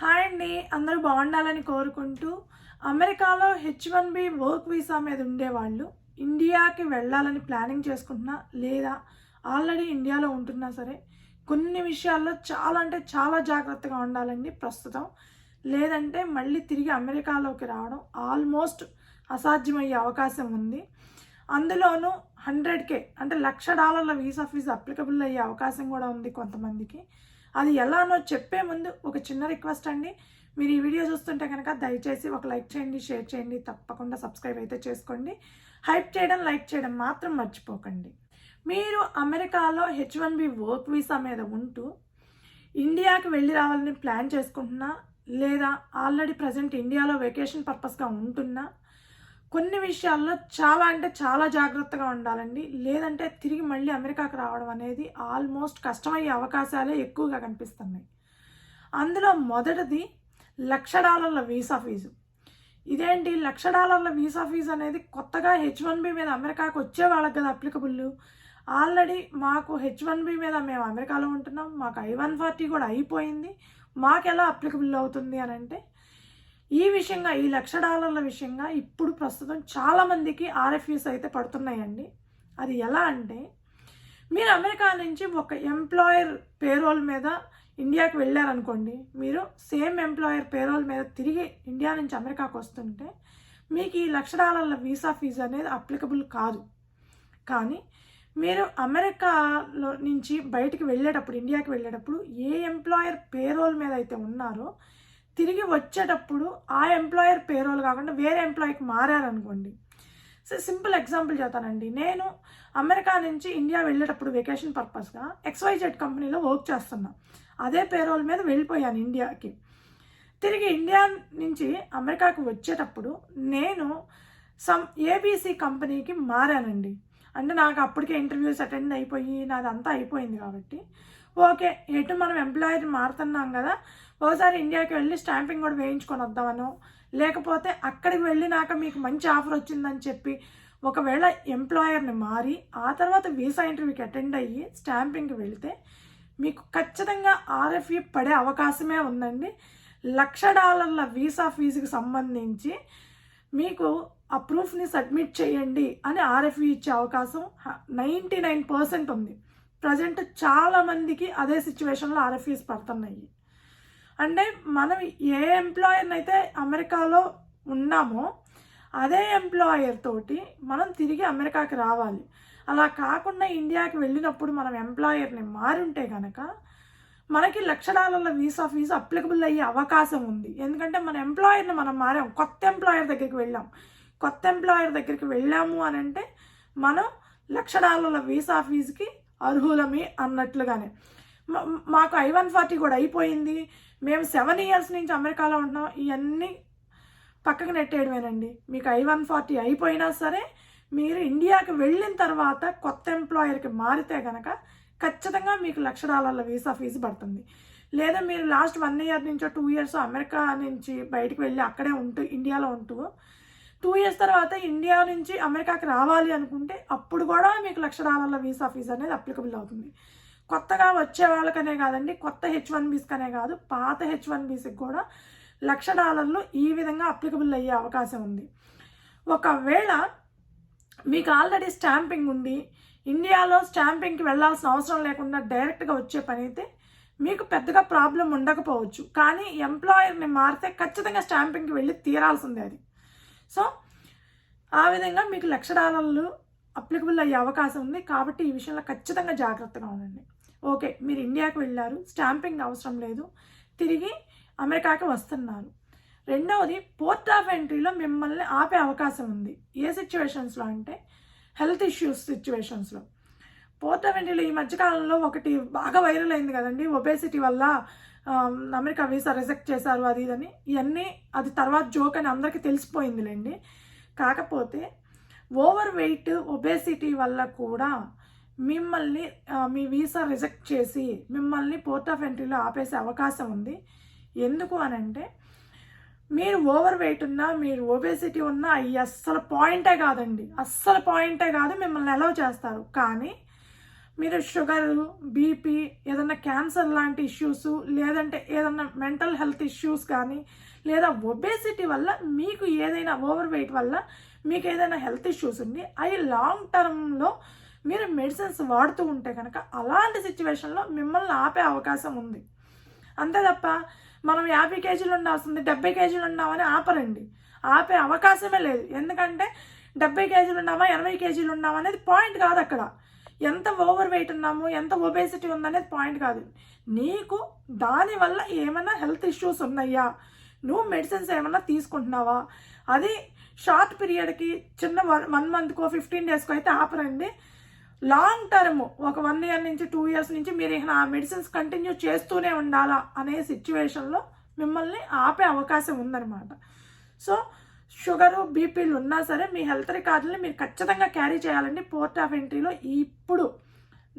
Hi అండి, అందరూ బాగుండాలని కోరుకుంటూ అమెరికాలో H1B వర్క్ వీసా మీద ఉండేవాళ్ళు ఇండియాకి వెళ్ళాలని ప్లానింగ్ చేసుకుంటున్నా లేదా ఆల్రెడీ ఇండియాలో ఉంటున్నా సరే కొన్ని విషయాల్లో చాలా అంటే చాలా జాగ్రత్తగా ఉండాలండి ప్రస్తుతం. లేదంటే మళ్ళీ తిరిగి అమెరికాలోకి రావడం ఆల్మోస్ట్ అసాధ్యమయ్యే అవకాశం ఉంది. అందులోనూ 100K అంటే $1,00,000 వీసా ఫీజు అప్లికబుల్ అయ్యే అవకాశం కూడా ఉంది కొంతమందికి. అది ఎలానో చెప్పే ముందు ఒక చిన్న రిక్వెస్ట్ అండి. మీరు ఈ వీడియో చూస్తుంటే కనుక దయచేసి ఒక లైక్ చేయండి, షేర్ చేయండి, తప్పకుండా సబ్స్క్రైబ్ అయితే చేసుకోండి. హైప్ చేయడం, లైక్ చేయడం మాత్రం మర్చిపోకండి. మీరు అమెరికాలో H1B వర్క్ వీసా మీద ఉంటూ ఇండియాకి వెళ్ళి రావాలని ప్లాన్ చేసుకుంటున్నా లేదా ఆల్రెడీ ప్రజెంట్ ఇండియాలో వెకేషన్ పర్పస్గా ఉంటున్నా కొన్ని విషయాల్లో చాలా అంటే చాలా జాగ్రత్తగా ఉండాలండి. లేదంటే తిరిగి మళ్ళీ అమెరికాకు రావడం అనేది ఆల్మోస్ట్ కష్టమయ్యే అవకాశాలే ఎక్కువగా కనిపిస్తున్నాయి. అందులో మొదటిది $1,00,000 వీసా ఫీజు. ఇదేంటి $1,00,000 వీసా ఫీజు అనేది కొత్తగా H1B మీద అమెరికాకు వచ్చే వాళ్ళకి కదా అప్లికబుల్. ఆల్రెడీ మాకు H1B మీద మేము అమెరికాలో ఉంటున్నాం, మాకు I-140 కూడా అయిపోయింది, మాకు ఎలా అప్లికబుల్ అవుతుంది అని అంటే ఈ విషయంగా ఈ $1,00,000 విషయంగా ఇప్పుడు ప్రస్తుతం చాలామందికి RFUs అయితే పడుతున్నాయండి. అది ఎలా అంటే మీరు అమెరికా నుంచి ఒక ఎంప్లాయర్ పేరోల్ మీద ఇండియాకి వెళ్ళారనుకోండి, మీరు సేమ్ ఎంప్లాయర్ పేరోల్ మీద తిరిగి ఇండియా నుంచి అమెరికాకు వస్తుంటే మీకు ఈ $1,00,000 వీసా ఫీజు అనేది అప్లికబుల్ కాదు. కానీ మీరు అమెరికాలో నుంచి బయటికి వెళ్ళేటప్పుడు, ఇండియాకి వెళ్ళేటప్పుడు ఏ ఎంప్లాయర్ పేరోల్ మీద అయితే ఉన్నారో తిరిగి వచ్చేటప్పుడు ఆ ఎంప్లాయర్ పేరోల్ కాకుండా వేరే ఎంప్లాయీకి మారారనుకోండి. సో సింపుల్ ఎగ్జాంపుల్ చెప్తానండి. నేను అమెరికా నుంచి ఇండియా వెళ్ళేటప్పుడు వెకేషన్ పర్పస్గా XYZ కంపెనీలో వర్క్ చేస్తున్నా. అదే పేరోల్ మీద వెళ్ళిపోయాను ఇండియాకి. తిరిగి ఇండియా నుంచి అమెరికాకి వచ్చేటప్పుడు నేను ABC కంపెనీకి మారానండి. అంటే నాకు అప్పటికే ఇంటర్వ్యూస్ అటెండ్ అయిపోయి నాదంతా అయిపోయింది కాబట్టి ఓకే, ఎటు మనం ఎంప్లాయర్ని మారుతున్నాం కదా, ఒకసారి ఇండియాకి వెళ్ళి స్టాంపింగ్ కూడా వేయించుకొని వద్దామనో, లేకపోతే అక్కడికి వెళ్ళినాక మీకు మంచి ఆఫర్ వచ్చిందని చెప్పి ఒకవేళ ఎంప్లాయర్ని మారి ఆ తర్వాత వీసా ఇంటర్వ్యూకి అటెండ్ అయ్యి స్టాంపింగ్కి వెళితే మీకు ఖచ్చితంగా RFU పడే అవకాశమే ఉందండి. $1,00,000 వీసా ఫీజుకి సంబంధించి మీకు ఆ ప్రూఫ్ని సబ్మిట్ చేయండి అని RFU ఇచ్చే అవకాశం 99% ఉంది. ప్రజెంట్ చాలామందికి అదే సిచ్యువేషన్లో RFUs పడుతున్నాయి. అంటే మనం ఏ ఎంప్లాయర్ని అయితే అమెరికాలో ఉన్నామో అదే ఎంప్లాయర్ తోటి మనం తిరిగి అమెరికాకి రావాలి. అలా కాకుండా ఇండియాకి వెళ్ళినప్పుడు మనం ఎంప్లాయర్ని మారుంటే కనుక మనకి $1,00,000 వీసా ఫీజు అప్లికబుల్ అయ్యే అవకాశం ఉంది. ఎందుకంటే మన ఎంప్లాయర్ని మనం మారాం, కొత్త ఎంప్లాయర్ దగ్గరికి వెళ్ళాం. కొత్త ఎంప్లాయర్ దగ్గరికి వెళ్ళాము అని అంటే మనం $1,00,000 వీసా ఫీజుకి అర్హులమి అన్నట్లుగానే. మాకు I-140 కూడా అయిపోయింది, మేము 7 years నుంచి అమెరికాలో ఉంటున్నాం, ఇవన్నీ పక్కకు నెట్టేయడమేనండి. మీకు I-140 అయిపోయినా సరే మీరు ఇండియాకి వెళ్ళిన తర్వాత కొత్త ఎంప్లాయర్కి మారితే కనుక ఖచ్చితంగా మీకు $1,00,000 వీసా ఫీజు పడుతుంది. లేదా మీరు లాస్ట్ 1 year నుంచో 2 years అమెరికా నుంచి బయటకు వెళ్ళి అక్కడే ఉంటూ ఇండియాలో ఉంటూ 2 years తర్వాత ఇండియా నుంచి అమెరికాకి రావాలి అనుకుంటే అప్పుడు కూడా మీకు $1,00,000 వీసా ఫీజు అనేది అప్లికబుల్ అవుతుంది. కొత్తగా వచ్చే వాళ్ళకనే కాదండి, కొత్త H1Bస్కనే కాదు, పాత H1Bస్కి కూడా $1,00,000 ఈ విధంగా అప్లికబుల్ అయ్యే అవకాశం ఉంది. ఒకవేళ మీకు ఆల్రెడీ స్టాంపింగ్ ఉండి ఇండియాలో స్టాంపింగ్కి వెళ్ళాల్సిన అవసరం లేకుండా డైరెక్ట్గా వచ్చే పని అయితే మీకు పెద్దగా ప్రాబ్లం ఉండకపోవచ్చు. కానీ ఎంప్లాయర్ని మారితే ఖచ్చితంగా స్టాంపింగ్కి వెళ్ళి తీరాల్సిందే అది. సో ఆ విధంగా మీకు $1,00,000 అప్లికబుల్ అయ్యే అవకాశం ఉంది. కాబట్టి ఈ విషయంలో ఖచ్చితంగా జాగ్రత్తగా ఉండండి. ఓకే, మీరు ఇండియాకి వెళ్ళారు, స్టాంపింగ్ అవసరం లేదు, తిరిగి అమెరికాకి వస్తున్నారు. రెండవది పోర్ట్ ఆఫ్ ఎంట్రీలో మిమ్మల్ని ఆపే అవకాశం ఉంది. ఏ సిచ్యువేషన్స్లో అంటే హెల్త్ ఇష్యూస్ సిచ్యువేషన్స్లో. పోర్ట్ ఆఫ్ ఎంట్రీలో ఈ మధ్యకాలంలో ఒకటి బాగా వైరల్ అయింది కదండి, ఒబేసిటీ వల్ల అమెరికా వీసా రిజెక్ట్ చేశారు అది ఇదని. ఇవన్నీ అది తర్వాత జోక్ అని అందరికీ తెలిసిపోయిందిలేండి. కాకపోతే ఓవర్ వెయిట్, ఒబేసిటీ వల్ల కూడా మిమ్మల్ని మీ వీసా రిజెక్ట్ చేసి మిమ్మల్ని పోర్ట్ ఆఫ్ ఎంట్రీలో ఆపేసే అవకాశం ఉంది. ఎందుకు అని అంటే మీరు ఓవర్ వెయిట్ ఉన్నా, మీరు ఒబేసిటీ ఉన్నా అవి అస్సలు పాయింటే కాదండి, అస్సలు పాయింటే కాదు. మిమ్మల్ని అలౌ చేస్తారు. కానీ మీరు షుగరు, బీపీ, ఏదన్నా క్యాన్సర్ లాంటి ఇష్యూస్, లేదంటే ఏదన్నా మెంటల్ హెల్త్ ఇష్యూస్ కానీ, లేదా ఒబేసిటీ వల్ల మీకు ఏదైనా ఓవర్ వెయిట్ వల్ల మీకు ఏదైనా హెల్త్ ఇష్యూస్ ఉండి అవి లాంగ్ టర్మ్లో మీరు మెడిసిన్స్ వాడుతూ ఉంటే కనుక అలాంటి సిచ్యువేషన్లో మిమ్మల్ని ఆపే అవకాశం ఉంది. అంతే తప్ప మనం 50 కేజీలు ఉండాల్సింది 70 కేజీలు ఉన్నామని ఆపరండి. ఆపే అవకాశమే లేదు. ఎందుకంటే 70 కేజీలు ఉన్నామా 80 కేజీలు ఉన్నామా అనేది పాయింట్ కాదు. అక్కడ ఎంత ఓవర్ వెయిట్ ఉన్నాము, ఎంత ఒబేసిటీ ఉందనేది పాయింట్ కాదు. నీకు దానివల్ల ఏమైనా హెల్త్ ఇష్యూస్ ఉన్నాయా, నువ్వు మెడిసిన్స్ ఏమైనా తీసుకుంటున్నావా, అది షార్ట్ పీరియడ్కి చిన్న 1 మంత్కో 15 డేస్కో అయితే ఆపరండి. లాంగ్ టర్మ్ ఒక 1 ఇయర్ నుంచి 2 ఇయర్స్ నుంచి మీరు ఆ మెడిసిన్స్ కంటిన్యూ చేస్తూనే ఉండాలా అనే సిచ్యువేషన్లో మిమ్మల్ని ఆపే అవకాశం ఉందన్నమాట. సో షుగరు, బీపీలు ఉన్నా సరే మీ హెల్త్ రికార్డుని మీరు ఖచ్చితంగా క్యారీ చేయాలండి. పోర్ట్ ఆఫ్ ఎంట్రీలో ఇప్పుడు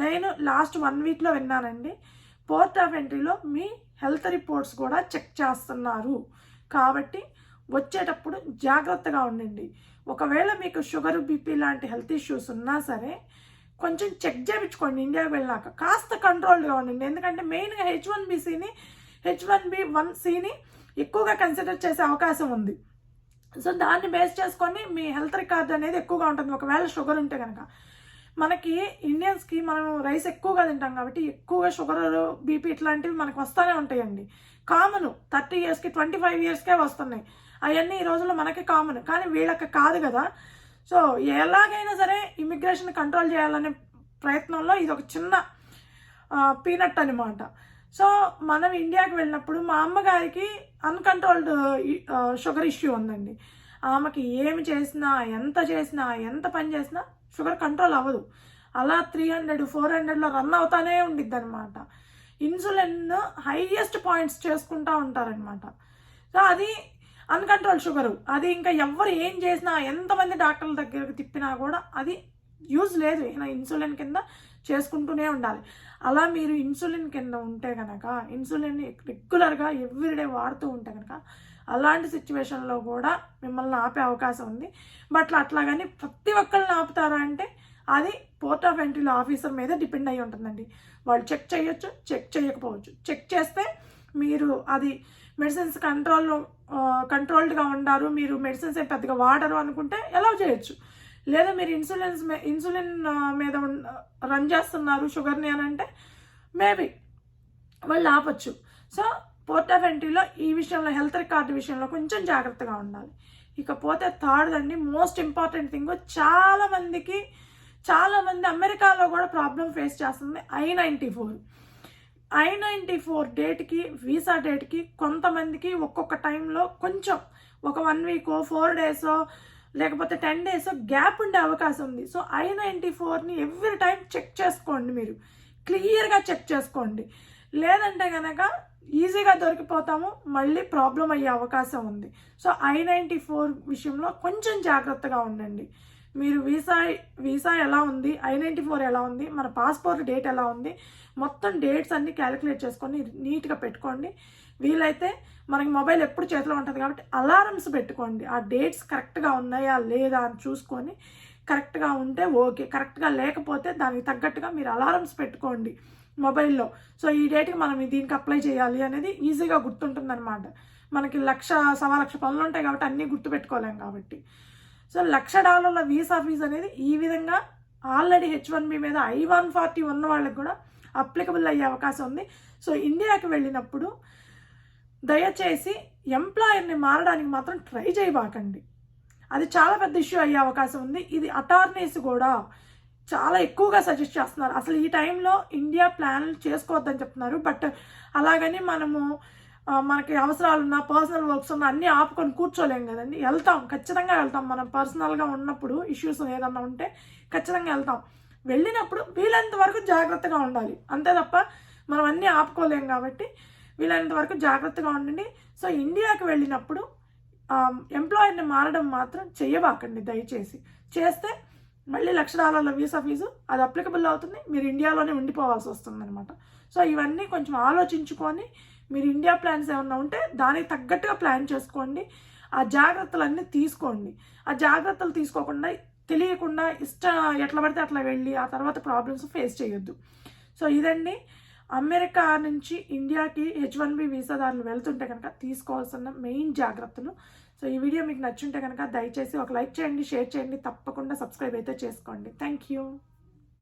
నేను లాస్ట్ 1 వీక్లో విన్నానండి, పోర్ట్ ఆఫ్ ఎంట్రీలో మీ హెల్త్ రిపోర్ట్స్ కూడా చెక్ చేస్తున్నారు. కాబట్టి వచ్చేటప్పుడు జాగ్రత్తగా ఉండండి. ఒకవేళ మీకు షుగరు, బీపీ లాంటి హెల్త్ ఇష్యూస్ ఉన్నా సరే కొంచెం చెక్ చేయించుకోండి. ఇండియాకి వెళ్ళాక కాస్త కంట్రోల్గా ఉండండి. ఎందుకంటే మెయిన్గా H1B1Cని ఎక్కువగా కన్సిడర్ చేసే అవకాశం ఉంది. సో దాన్ని బేస్ చేసుకొని మీ హెల్త్ రికార్డ్ అనేది ఎక్కువగా ఉంటుంది. ఒకవేళ షుగర్ ఉంటే కనుక మనకి ఇండియన్స్కి మనం రైస్ ఎక్కువగా తింటాం కాబట్టి ఎక్కువగా షుగర్, బీపీ ఇట్లాంటివి మనకు వస్తూనే ఉంటాయండి. కామన్ 30 ఇయర్స్కి 25 ఇయర్స్కే వస్తున్నాయి. అవన్నీ ఈ రోజుల్లో మనకి కామన్, కానీ వీళ్ళకి కాదు కదా. సో ఎలాగైనా సరే ఇమిగ్రేషన్ కంట్రోల్ చేయాలనే ప్రయత్నంలో ఇది ఒక చిన్న పీనట్ అనమాట. సో మనం ఇండియాకి వెళ్ళినప్పుడు మా అమ్మగారికి అన్కంట్రోల్డ్ షుగర్ ఇష్యూ ఉందండి. ఆమెకి ఏమి చేసినా, ఎంత పని చేసినా షుగర్ కంట్రోల్ అవ్వదు. అలా 300, 400లో రన్ అవుతానే ఉండిద్ది అనమాట. ఇన్సులిన్ హైయెస్ట్ పాయింట్స్ చేసుకుంటూ ఉంటారనమాట. సో అది అన్కంట్రోల్ షుగరు. అది ఇంకా ఎవరు ఏం చేసినా, ఎంతమంది డాక్టర్ల దగ్గరకు తిప్పినా కూడా అది యూజ్ లేదు. ఇన్సులిన్ కింద చేసుకుంటూనే ఉండాలి. అలా మీరు ఇన్సులిన్ కింద ఉంటే కనుక, ఇన్సులిన్ రెగ్యులర్గా ఎవ్రీడే వాడుతూ ఉంటే కనుక అలాంటి సిచ్యువేషన్లో కూడా మిమ్మల్ని ఆపే అవకాశం ఉంది. బట్ అట్లాగని ప్రతి ఒక్కరిని ఆపుతారా అంటే అది పోర్ట్ ఆఫ్ ఎంట్రీలో ఆఫీసర్ మీద డిపెండ్ అయి ఉంటుందండి. వాళ్ళు చెక్ చేయొచ్చు, చెక్ చేయకపోవచ్చు. చెక్ చేస్తే మీరు అది మెడిసిన్స్ కంట్రోల్డ్గా ఉండారు, మీరు మెడిసిన్స్ ఏం పెద్దగా వాడరు అనుకుంటే అలౌ చేయొచ్చు. లేదా మీరు ఇన్సులిన్ మీద రన్ చేస్తున్నారు షుగర్ని అని అంటే మేబీ వాళ్ళు ఆపచ్చు. సో పోర్ట్ ఆఫ్ ఎంట్రీలో ఈ విషయంలో హెల్త్ రికార్డు విషయంలో కొంచెం జాగ్రత్తగా ఉండాలి. ఇకపోతే థర్డ్ అండి, మోస్ట్ ఇంపార్టెంట్ థింగ్, చాలామంది అమెరికాలో కూడా ప్రాబ్లం ఫేస్ చేస్తుంది I-94 డేట్కి, వీసా డేట్కి కొంతమందికి ఒక్కొక్క టైంలో కొంచెం ఒక 1 వీకో 4 డేసో లేకపోతే 10 డేసో గ్యాప్ ఉండే అవకాశం ఉంది. సో I-94ని ఎవ్రీ టైం చెక్ చేసుకోండి, మీరు క్లియర్గా చెక్ చేసుకోండి. లేదంటే కనుక ఈజీగా దొరికిపోతాము, మళ్ళీ ప్రాబ్లం అయ్యే అవకాశం ఉంది. సో I-94 విషయంలో కొంచెం జాగ్రత్తగా ఉండండి. మీరు వీసా ఎలా ఉంది, I-94 ఎలా ఉంది, మన పాస్పోర్ట్ డేట్ ఎలా ఉంది, మొత్తం డేట్స్ అన్నీ క్యాలిక్యులేట్ చేసుకొని నీట్గా పెట్టుకోండి. వీలైతే మనకి మొబైల్ ఎప్పుడు చేతిలో ఉంటుంది కాబట్టి అలారమ్స్ పెట్టుకోండి. ఆ డేట్స్ కరెక్ట్గా ఉన్నాయా లేదా అని చూసుకొని, కరెక్ట్గా ఉంటే ఓకే, కరెక్ట్గా లేకపోతే దానికి తగ్గట్టుగా మీరు అలారమ్స్ పెట్టుకోండి మొబైల్లో. సో ఈ డేట్కి మనం దీనికి అప్లై చేయాలి అనేది ఈజీగా గుర్తుంటుందన్నమాట. మనకి $1,00,000 పనులు ఉంటాయి కాబట్టి అన్నీ గుర్తుపెట్టుకోలేం కాబట్టి. సో $1,00,000 వీసా ఫీజు అనేది ఈ విధంగా ఆల్రెడీ H1B మీద I-140 ఉన్న వాళ్ళకి కూడా అప్లికబుల్ అయ్యే అవకాశం ఉంది. సో ఇండియాకి వెళ్ళినప్పుడు దయచేసి ఎంప్లాయర్ని మారడానికి మాత్రం ట్రై చేయబాకండి. అది చాలా పెద్ద ఇష్యూ అయ్యే అవకాశం ఉంది. ఇది అటార్నీస్ కూడా చాలా ఎక్కువగా సజెస్ట్ చేస్తున్నారు. అసలు ఈ టైంలో ఇండియా ప్లాన్లు చేసుకోవద్దని చెప్తున్నారు. బట్ అలాగని మనకి అవసరాలున్నా, పర్సనల్ వర్క్స్ ఉన్నా అన్నీ ఆపుకొని కూర్చోలేం కదండి. ఖచ్చితంగా వెళ్తాం. మనం పర్సనల్గా ఉన్నప్పుడు ఇష్యూస్ ఏదన్నా ఉంటే ఖచ్చితంగా వెళ్తాం. వెళ్ళినప్పుడు వీలైనంత వరకు జాగ్రత్తగా ఉండాలి, అంతే తప్ప మనం అన్నీ ఆపుకోలేం కాబట్టి వీలైనంత వరకు జాగ్రత్తగా ఉండండి. సో ఇండియాకి వెళ్ళినప్పుడు ఎంప్లాయర్ని మారడం మాత్రం చేయబాకండి దయచేసి. చేస్తే మళ్ళీ $1,00,000 వీసా ఫీజు అది అప్లికబుల్ అవుతుంది, మీరు ఇండియాలోనే ఉండిపోవాల్సి వస్తుంది అనమాట. సో ఇవన్నీ కొంచెం ఆలోచించుకొని మీరు ఇండియా ప్లాన్స్ ఏమన్నా ఉంటే దానికి తగ్గట్టుగా ప్లాన్ చేసుకోండి. ఆ జాగ్రత్తలన్నీ తీసుకోండి. ఆ జాగ్రత్తలు తీసుకోకుండా తెలియకుండా ఎట్లా పడితే అట్లా వెళ్ళి ఆ తర్వాత ప్రాబ్లమ్స్ ఫేస్ చేయొద్దు. సో ఇదండి అమెరికా నుంచి ఇండియాకి H1B వీసాదారులు వెళ్తుంటే కనుక తీసుకోవాల్సిన మెయిన్ జాగ్రత్తలు. సో ఈ వీడియో మీకు నచ్చుంటే కనుక దయచేసి ఒక లైక్ చేయండి, షేర్ చేయండి, తప్పకుండా సబ్స్క్రైబ్ అయితే చేసుకోండి. Thank you.